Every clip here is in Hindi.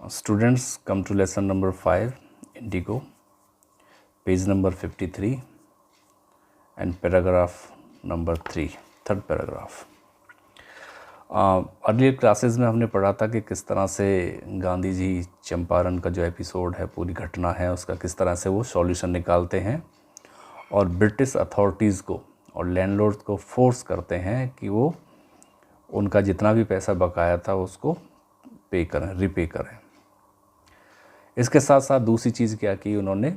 Students, come to lesson number 5, Indigo, page number 53 and paragraph number 3, third paragraph. Earlier classes में हमने पढ़ा था कि किस तरह से गांधी जी चंपारण का जो एपिसोड है, पूरी घटना है उसका किस तरह से वो सॉल्यूशन निकालते हैं और ब्रिटिश अथॉरिटीज़ को और लैंडलॉर्ड को फोर्स करते हैं कि वो उनका जितना भी पैसा बकाया था उसको पे करें, रिपे करें। इसके साथ साथ दूसरी चीज़ क्या की उन्होंने,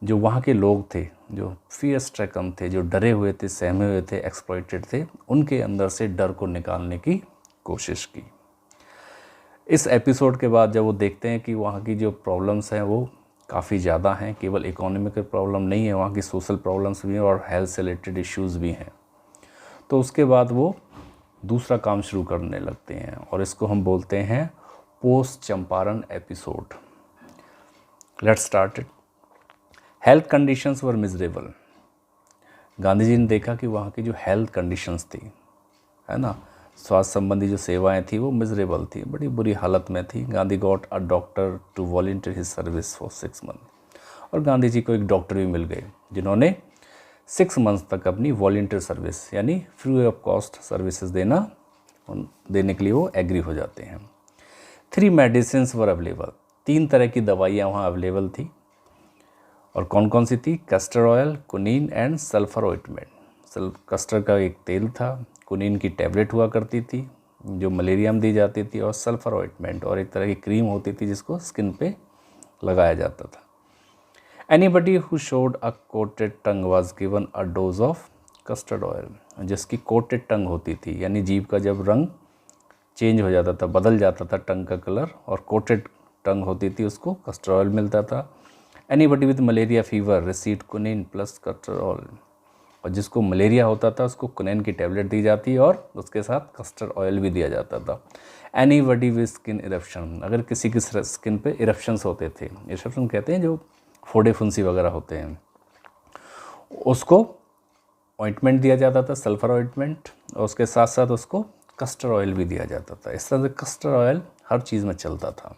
जो वहाँ के लोग थे, जो फियर स्ट्रैकन थे, जो डरे हुए थे, सहमे हुए थे, एक्सप्लॉइटेड थे, उनके अंदर से डर को निकालने की कोशिश की। इस एपिसोड के बाद जब वो देखते हैं कि वहाँ की जो प्रॉब्लम्स हैं वो काफ़ी ज़्यादा हैं, केवल इकोनॉमिकल प्रॉब्लम नहीं है, वहाँ की सोशल प्रॉब्लम्स भी हैं और हेल्थ से रिलेटेड इश्यूज़ भी हैं, तो उसके बाद वो दूसरा काम शुरू करने लगते हैं और इसको हम बोलते हैं post Champaran episode. Let's start it. Health conditions were miserable. Gandhi ji ने देखा कि वहाँ की जो हेल्थ कंडीशंस थी, है ना, स्वास्थ्य संबंधी जो सेवाएं थी वो मिजरेबल थी, बड़ी बुरी हालत में थी। Gandhi got a doctor to volunteer his service for 6 month. और गांधी जी को एक डॉक्टर भी मिल गए जिन्होंने 6 मंथ्स तक अपनी वॉलंटियर सर्विस यानी फ्री ऑफ कॉस्ट सर्विसेज देने के लिए वो एग्री हो जाते हैं। 3 मेडिसिन्स वर अवेलेबल। 3 तरह की दवाइयाँ वहाँ अवेलेबल थी और कौन कौन सी थी? Castor oil, quinine and sulphur ointment. Castor का एक तेल था, कुनीन की टैबलेट हुआ करती थी जो मलेरिया में दी जाती थी, और सल्फर ऑइंटमेंट और एक तरह की क्रीम होती थी जिसको स्किन पे लगाया जाता था। Anybody who showed a coated tongue was given a dose of custard oil. जिसकी कोटेड टंग होती थी यानी जीभ का जब रंग चेंज हो जाता था, बदल जाता था टंग का कलर, और कोटेड टंग होती थी उसको कस्टर्ड ऑयल मिलता था। Anybody with malaria fever received quinine plus castor oil. और जिसको मलेरिया होता था उसको कुनीन की टैबलेट दी जाती और उसके साथ कस्टर्ड ऑयल भी दिया जाता था। Anybody with skin eruption. अगर किसी की स्किन पे इरप्शंस होते थे, इरप्शन कहते हैं जो फोड़े फुंसी वगैरह होते हैं, उसको ऑइंटमेंट दिया जाता था, सल्फर ऑइंटमेंट, और उसके साथ साथ उसको कस्टर्ड ऑयल भी दिया जाता था। इस तरह से कस्टर्ड ऑयल हर चीज़ में चलता था।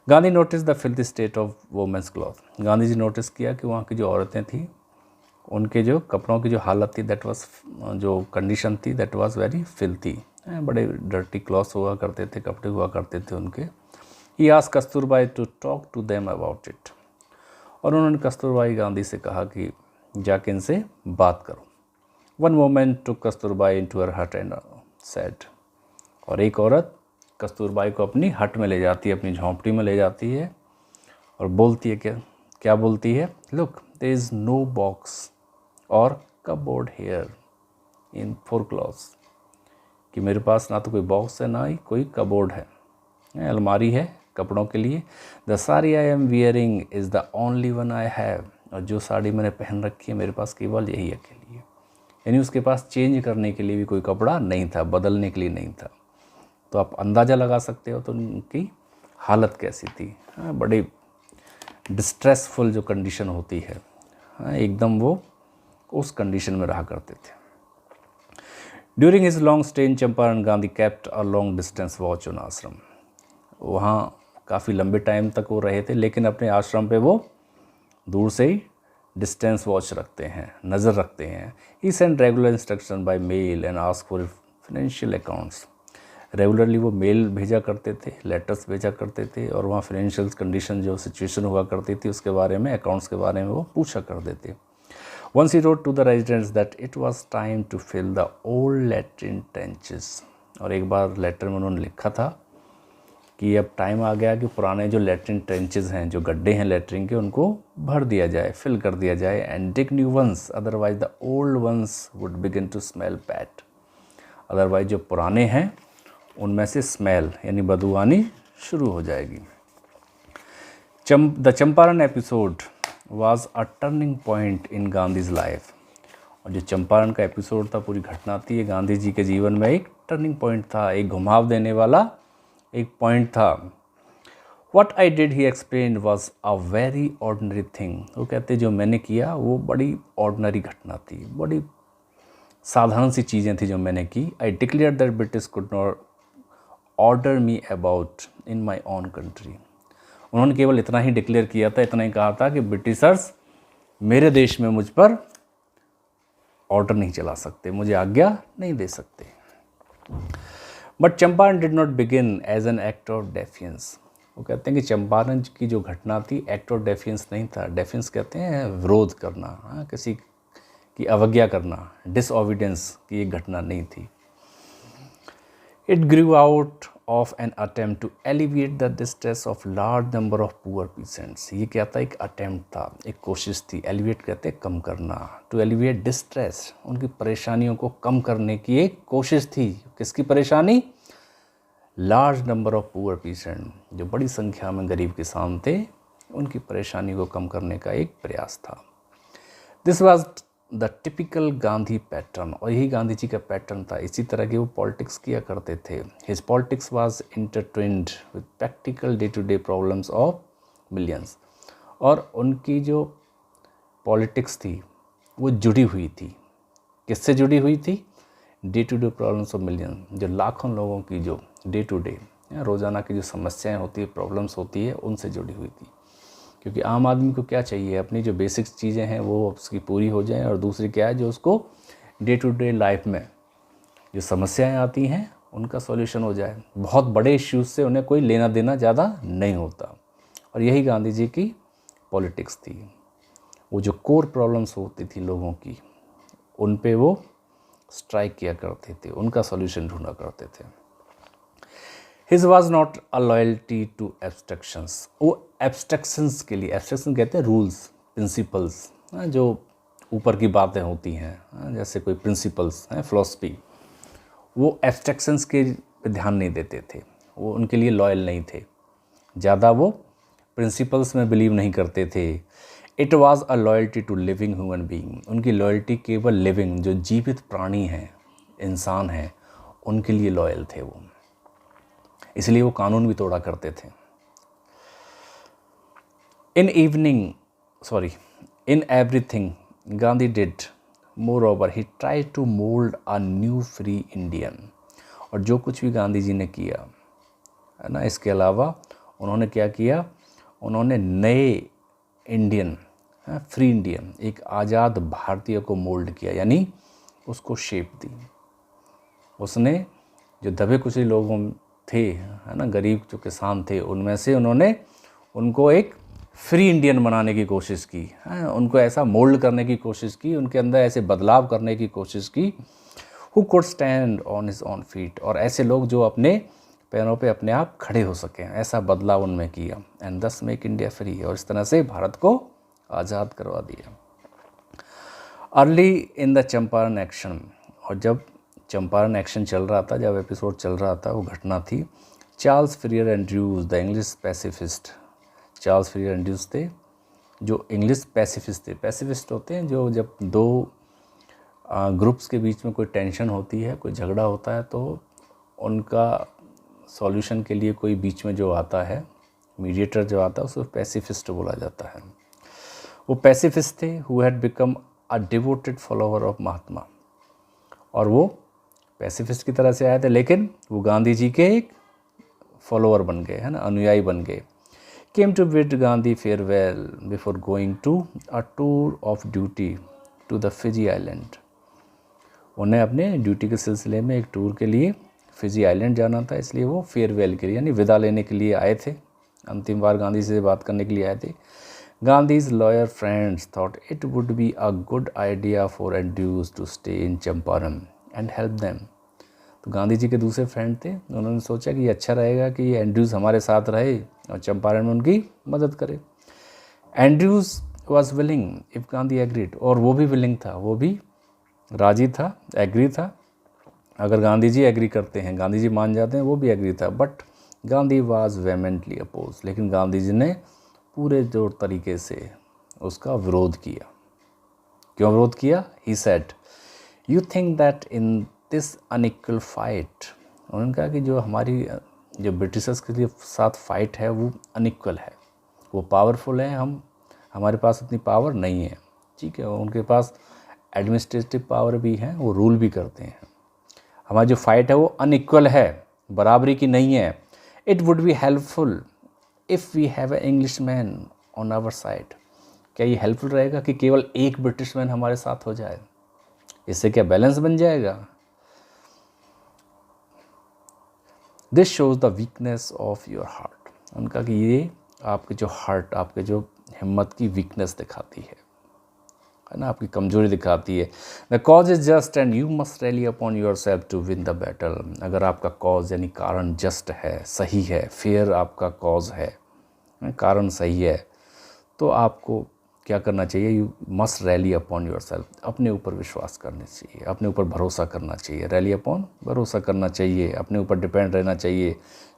Gandhi notice the filthy state of women's cloth. Gandhi ji notice किया कि वहाँ की जो औरतें थी उनके जो कपड़ों की जो हालत थी, दैट वाज, जो कंडीशन थी, दैट वाज वेरी फिल्थी। बड़े डर्टी क्लॉथ्स हुआ करते थे, कपड़े हुआ करते थे उनके। He asked Kasturbai to talk to them about it. और उन्होंने कस्तूरबाई गांधी से कहा कि जाके इनसे बात करो। वन वोमेन टुक कस्तूरबाई इनटू हर हट एंड सेड। और एक औरत कस्तूरबाई को अपनी हट में ले जाती है, अपनी झोंपड़ी में ले जाती है और बोलती है, क्या बोलती है? Look, there is no box और cupboard here in for clothes. कि मेरे पास ना तो कोई बॉक्स है ना ही कोई कपबोर्ड है, अलमारी है कपड़ों के लिए। The sari I am wearing is the only one I have. और जो साड़ी मैंने पहन रखी है मेरे पास केवल यही अकेली है। यानी उसके पास चेंज करने के लिए भी कोई कपड़ा नहीं था, बदलने के लिए नहीं था। तो आप अंदाज़ा लगा सकते हो तो उनकी हालत कैसी थी। बड़ी डिस्ट्रेसफुल जो कंडीशन होती है, एकदम वो उस कंडीशन में रहा करते थे। During his long stay in Champaran, Gandhi kept a long distance watch on आश्रम। वहाँ काफ़ी लंबे टाइम तक वो रहे थे, लेकिन अपने आश्रम पे वो दूर से ही डिस्टेंस वॉच रखते हैं, नज़र रखते हैं। He send regular instruction by mail and ask for financial accounts. Regularly वो मेल भेजा करते थे, लेटर्स भेजा करते थे, और वहाँ फाइनेंशियल कंडीशन जो सिचुएशन हुआ करती थी उसके बारे में, अकाउंट्स के बारे में वो पूछा करते थे। Once he wrote to the residents that it was time to fill the old latrine trenches. और एक बार लेटर में उन्होंने लिखा था कि अब टाइम आ गया कि पुराने जो लैट्रिन ट्रेंचेस हैं, जो गड्ढे हैं लैट्रिन के, उनको भर दिया जाए, फिल कर दिया जाए। And dig new ones, otherwise the old ones would begin to smell bad. Otherwise जो पुराने हैं उनमें से स्मेल यानी बदबू आनी शुरू हो जाएगी। The Champaran episode was a turning point in Gandhi's life. और जो चंपारण का एपिसोड था, पूरी घटना थी, ये गांधी जी के जीवन में एक टर्निंग पॉइंट था, एक घुमाव देने वाला एक पॉइंट था। What I did he explain was a very ordinary thing. वो कहते जो मैंने किया वो बड़ी ऑर्डनरी घटना थी, बड़ी साधारण सी चीज़ें थी जो मैंने की। I declare that British could not order me about in my own country. उन्होंने केवल इतना ही डिक्लेयर किया था, इतना ही कहा था कि ब्रिटिशर्स मेरे देश में मुझ पर ऑर्डर नहीं चला सकते, मुझे आज्ञा नहीं दे सकते। But Champaran did not begin as an act of defiance. वो कहते हैं कि चंपारण की जो घटना थी एक्ट ऑफ डेफियंस नहीं था। डेफियंस कहते हैं विरोध करना, किसी की अवज्ञा करना, डिसओबीडियंस की एक घटना नहीं थी। It grew out of an attempt to alleviate the distress of large number of poor peasants. ये क्या था? एक अटेम्प्ट था, एक कोशिश थी। एलिविएट कहते हैं कम करना, टू एलिविएट डिस्ट्रेस, उनकी परेशानियों को कम करने की एक कोशिश थी। किसकी परेशानी? Large number of poor pheasant, जो बड़ी संख्या में गरीब किसान थे, उनकी परेशानी को कम करने का एक प्रयास था। This was the typical Gandhi pattern, और यही गांधी जी का पैटर्न था। इसी तरह के वो पॉलिटिक्स किया करते थे। His politics was intertwined with practical day to day problems of millions, और उनकी जो पॉलिटिक्स थी वो जुड़ी हुई थी। किससे जुड़ी हुई थी? Day to day problems of million, जो लाखों लोगों की जो डे टू डे रोज़ाना की जो समस्याएं होती है, प्रॉब्लम्स होती है, उनसे जुड़ी हुई थी। क्योंकि आम आदमी को क्या चाहिए? अपनी जो बेसिक चीज़ें हैं वो उसकी पूरी हो जाएं, और दूसरी क्या है? जो उसको डे टू डे लाइफ में जो समस्याएं आती हैं उनका सॉल्यूशन हो जाए। बहुत बड़े इश्यूज से उन्हें कोई लेना देना ज़्यादा नहीं होता, और यही गांधी जी की पॉलिटिक्स थी। वो जो कोर प्रॉब्लम्स होती थी लोगों की, उन पे वो स्ट्राइक किया करते थे, उनका सॉल्यूशन ढूंढा करते थे। His was not a loyalty to abstractions. वो एब्स्ट्रक्शंस के लिए, एब्स्ट्रक्शन कहते हैं रूल्स, प्रिंसिपल्स, जो ऊपर की बातें होती हैं, जैसे कोई प्रिंसिपल्स हैं, फिलॉसफी, वो एब्स्ट्रक्शंस के पे ध्यान नहीं देते थे। वो उनके लिए लॉयल नहीं थे, ज़्यादा वो प्रिंसिपल्स में बिलीव नहीं करते थे। It was a loyalty to living human being. उनकी लॉयल्टी केवल लिविंग, जो जीवित प्राणी हैं, इंसान हैं, उनके लिए लॉयल थे वो। इसलिए वो कानून भी तोड़ा करते थे। In everything Gandhi did moreover he try to mould a new free Indian. और जो कुछ भी गांधी जी ने किया है ना, इसके अलावा उन्होंने क्या किया? उन्होंने नए इंडियन, फ्री इंडियन, एक आज़ाद भारतीय को मोल्ड किया, यानी उसको शेप दी। उसने जो दबे कुचले लोगों थे, है ना, गरीब जो किसान थे, उनमें से उन्होंने उनको एक फ्री इंडियन बनाने की कोशिश की, है, उनको ऐसा मोल्ड करने की कोशिश की, उनके अंदर ऐसे बदलाव करने की कोशिश की। Who could stand on his on feet, और ऐसे लोग जो अपने पैरों पे अपने आप खड़े हो सकें, ऐसा बदलाव उनमें किया। एंड दस मेक इंडिया फ्री, और इस तरह से भारत को आज़ाद करवा दिया। Early in the Champaran action, और जब चंपारण एक्शन चल रहा था, जब एपिसोड चल रहा था, वो घटना थी, Charles Freer Andrews the English pacifist. Charles Freer Andrews थे जो इंग्लिश पैसिफिस्ट थे। पैसिफिस्ट होते हैं जो जब दो ग्रुप्स के बीच में कोई टेंशन होती है, कोई झगड़ा होता है, तो उनका सॉल्यूशन के लिए कोई बीच में जो आता है, मीडिएटर जो आता है, उसको पैसिफिस्ट बोला जाता है। वो पैसिफिस्ट थे who had become a devoted follower of Mahatma, और वो पैसिफिस्ट की तरह से आए थे, लेकिन वो गांधी जी के एक फॉलोअर बन गए, है ना, अनुयायी बन गए। Came to bid Gandhi farewell before going to a tour of duty to the Fiji island. उन्हें अपने ड्यूटी के सिलसिले में एक टूर के लिए फिजी आइलैंड जाना था, इसलिए वो फेयरवेल के लिए, यानी विदा लेने के लिए आए थे। अंतिम बार गांधी से बात करने के लिए आए थे। Gandhi's lawyer friends thought it would be a good idea for Andrews to stay in Champaran and help them. तो गांधी जी के दूसरे फ्रेंड थे, उन्होंने सोचा कि ये अच्छा रहेगा कि ये एंड्रयूज हमारे साथ रहे और चंपारण में उनकी मदद करे। Andrews was willing if Gandhi agreed, और वो भी विलिंग था, वो भी राजी था, एग्री था। अगर गांधी जी एग्री करते हैं, गांधी जी मान जाते हैं, वो भी एग्री था। बट गांधी वाज वेहेमेंटली अपोज, लेकिन गांधी जी ने पूरे जोर तरीके से उसका विरोध किया। क्यों विरोध किया? He said you think that in this unequal fight, उन्होंने कहा कि जो हमारी जो ब्रिटिशर्स के लिए साथ फाइट है वो अनइक्वल है, वो पावरफुल है, हमारे पास इतनी पावर नहीं है, ठीक है। उनके पास एडमिनिस्ट्रेटिव पावर भी है, वो रूल भी करते हैं। हमारी जो फाइट है वो अनइक्वल है, बराबरी की नहीं है। It would be helpful if we have a Englishman on our side. क्या ये हेल्पफुल रहेगा कि केवल एक ब्रिटिश मैन हमारे साथ हो जाए? इससे क्या बैलेंस बन जाएगा? This shows the weakness of your heart. उनका कि ये आपके जो हार्ट, आपके जो हिम्मत की वीकनेस दिखाती है ना, आपकी कमजोरी दिखाती है। The cause is just and you must rely upon yourself to win the battle. अगर आपका कॉज यानी कारण जस्ट है, सही है, फेयर आपका कॉज है, कारण सही है, तो आपको क्या करना चाहिए? You must rely upon your self. अपने ऊपर विश्वास करना चाहिए, अपने ऊपर भरोसा करना चाहिए। रैली अपॉन, भरोसा करना चाहिए, अपने ऊपर डिपेंड रहना चाहिए।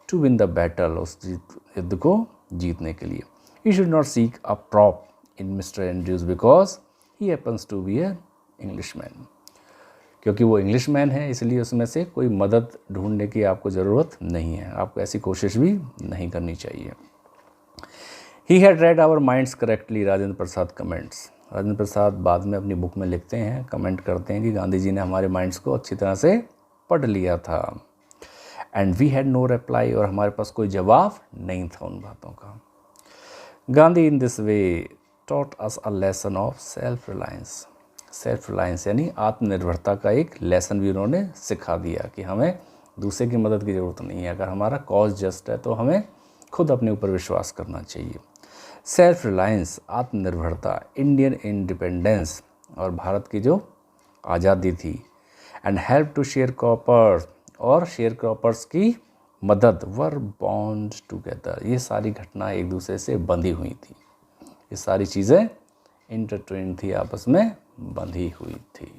टू विन द बैटल, उस युद्ध को जीतने के लिए। You should not seek a prop in Mr Andrews because he happens to be an Englishman. क्योंकि वो इंग्लिशमैन है इसलिए उसमें से कोई मदद ढूंढने की आपको ज़रूरत नहीं है, आपको ऐसी कोशिश भी नहीं करनी चाहिए। He had read our minds correctly, Rajendra Prasad comments. Rajendra Prasad बाद में अपनी बुक में लिखते हैं, कमेंट करते हैं कि गांधी जी ने हमारे माइंड्स को अच्छी तरह से पढ़ लिया था। And we had no reply, और हमारे पास कोई जवाब नहीं था उन बातों का। Gandhi in this way taught us a lesson of self reliance. Self reliance यानी आत्मनिर्भरता का एक लेसन भी उन्होंने सिखा दिया कि हमें दूसरे की मदद की ज़रूरत नहीं है। अगर हमारा कॉज जस्ट है तो हमें खुद अपने ऊपर विश्वास करना चाहिए। सेल्फ रिलायंस, आत्मनिर्भरता, इंडियन इंडिपेंडेंस और भारत की जो आज़ादी थी। And help to sharecroppers, और शेयर क्रॉपर्स की मदद। वर बॉन्ड टुगेदर, ये सारी घटना एक दूसरे से बंधी हुई थी। ये सारी चीज़ें इंटरट्विन थी, आपस में बंधी हुई थी।